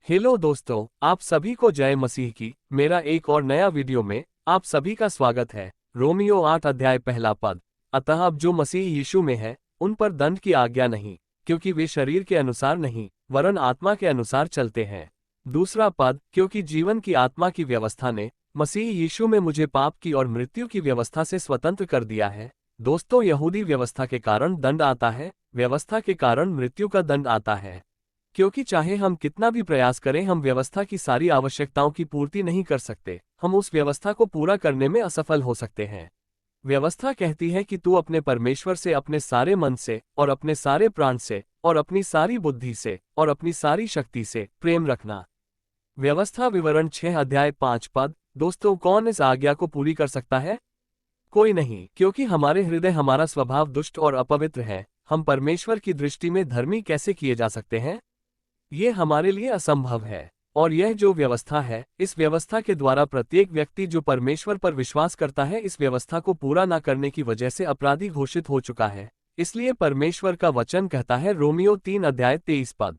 Hello दोस्तों, आप सभी को जय मसीह की। मेरा एक और नया वीडियो में आप सभी का स्वागत है। रोमियो 8 अध्याय पहला पद। अतः अब जो मसीह यीशु में है उन पर दंड की आज्ञा नहीं, क्योंकि वे शरीर के अनुसार नहीं वरन आत्मा के अनुसार चलते हैं। दूसरा पद, क्योंकि जीवन की आत्मा की व्यवस्था ने मसीह यीशु में मुझे पाप की और मृत्यु की व्यवस्था से स्वतंत्र कर दिया है। दोस्तों, यहूदी व्यवस्था के कारण दंड आता है, व्यवस्था के कारण मृत्यु का दंड आता है। क्योंकि चाहे हम कितना भी प्रयास करें, हम व्यवस्था की सारी आवश्यकताओं की पूर्ति नहीं कर सकते। हम उस व्यवस्था को पूरा करने में असफल हो सकते हैं। व्यवस्था कहती है कि तू अपने परमेश्वर से अपने सारे मन से और अपने सारे प्राण से और अपनी सारी बुद्धि से और अपनी सारी शक्ति से प्रेम रखना। व्यवस्था विवरण 6 अध्याय 5 पद। दोस्तों, कौन इस आज्ञा को पूरी कर सकता है? कोई नहीं, क्योंकि हमारे हृदय, हमारा स्वभाव दुष्ट और अपवित्र है। हम परमेश्वर की दृष्टि में धर्मी कैसे किए जा सकते हैं? ये हमारे लिए असंभव है। और यह जो व्यवस्था है, इस व्यवस्था के द्वारा प्रत्येक व्यक्ति जो परमेश्वर पर विश्वास करता है, इस व्यवस्था को पूरा न करने की वजह से अपराधी घोषित हो चुका है। इसलिए परमेश्वर का वचन कहता है, रोमियो 3 अध्याय 23 पद,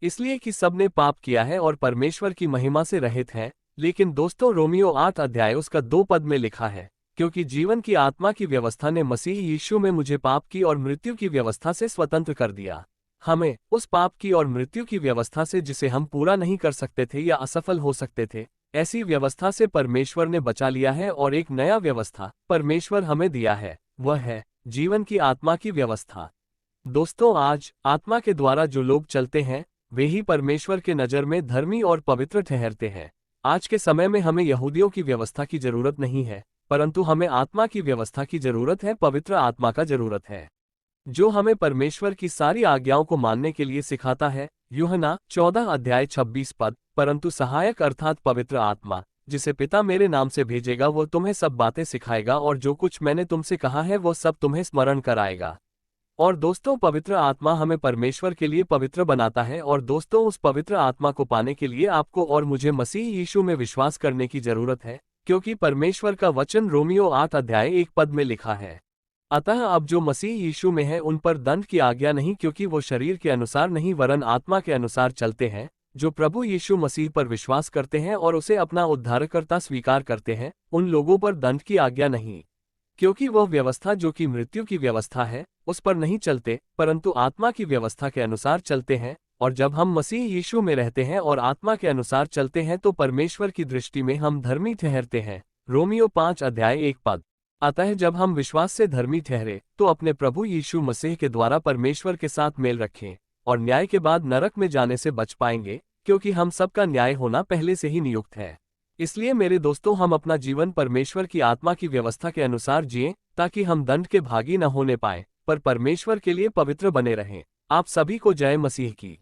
इसलिए कि सबने पाप किया है और परमेश्वर की महिमा से रहित है। लेकिन दोस्तों, रोमियो 8 अध्याय उसका 2 पद में लिखा है, क्योंकि जीवन की आत्मा की व्यवस्था ने मसीह यीशु में मुझे पाप की और मृत्यु की व्यवस्था से स्वतंत्र कर दिया। हमें उस पाप की और मृत्यु की व्यवस्था से, जिसे हम पूरा नहीं कर सकते थे या असफल हो सकते थे, ऐसी व्यवस्था से परमेश्वर ने बचा लिया है और एक नया व्यवस्था परमेश्वर हमें दिया है। वह है जीवन की आत्मा की व्यवस्था। दोस्तों, आज आत्मा के द्वारा जो लोग चलते हैं, वे ही परमेश्वर के नज़र में धर्मी और पवित्र ठहरते हैं। आज के समय में हमें यहूदियों की व्यवस्था की जरूरत नहीं है, परंतु हमें आत्मा की व्यवस्था की जरूरत है। पवित्र आत्मा का जरूरत है, जो हमें परमेश्वर की सारी आज्ञाओं को मानने के लिए सिखाता है। यूहन्ना 14 अध्याय 26 पद, परंतु सहायक अर्थात पवित्र आत्मा, जिसे पिता मेरे नाम से भेजेगा, वो तुम्हें सब बातें सिखाएगा और जो कुछ मैंने तुमसे कहा है वो सब तुम्हें स्मरण कराएगा। और दोस्तों, पवित्र आत्मा हमें परमेश्वर के लिए पवित्र बनाता है। और दोस्तों, उस पवित्र आत्मा को पाने के लिए आपको और मुझे मसीह यीशु में विश्वास करने की जरूरत है, क्योंकि परमेश्वर का वचन रोमियो 8 अध्याय 1 पद में लिखा है, अतः अब जो मसीह यीशु में है उन पर दंड की आज्ञा नहीं, क्योंकि वो शरीर के अनुसार नहीं वरन आत्मा के अनुसार चलते हैं। जो प्रभु यीशु मसीह पर विश्वास करते हैं और उसे अपना उद्धारकर्ता स्वीकार करते हैं, उन लोगों पर दंड की आज्ञा नहीं, क्योंकि वह व्यवस्था जो कि मृत्यु की व्यवस्था है, उस पर नहीं चलते, परंतु आत्मा की व्यवस्था के अनुसार चलते हैं। और जब हम मसीह यीशु में रहते हैं और आत्मा के अनुसार चलते हैं, तो परमेश्वर की दृष्टि में हम धर्मी ठहरते हैं। रोमियो 5 अध्याय 1 पद। अतः जब हम विश्वास से धर्मी ठहरे, तो अपने प्रभु यीशु मसीह के द्वारा परमेश्वर के साथ मेल रखें और न्याय के बाद नरक में जाने से बच पाएंगे, क्योंकि हम सबका न्याय होना पहले से ही नियुक्त है। इसलिए मेरे दोस्तों, हम अपना जीवन परमेश्वर की आत्मा की व्यवस्था के अनुसार जिएं, ताकि हम दंड के भागी न होने पाएं, पर परमेश्वर के लिए पवित्र बने रहें। आप सभी को जय मसीह की।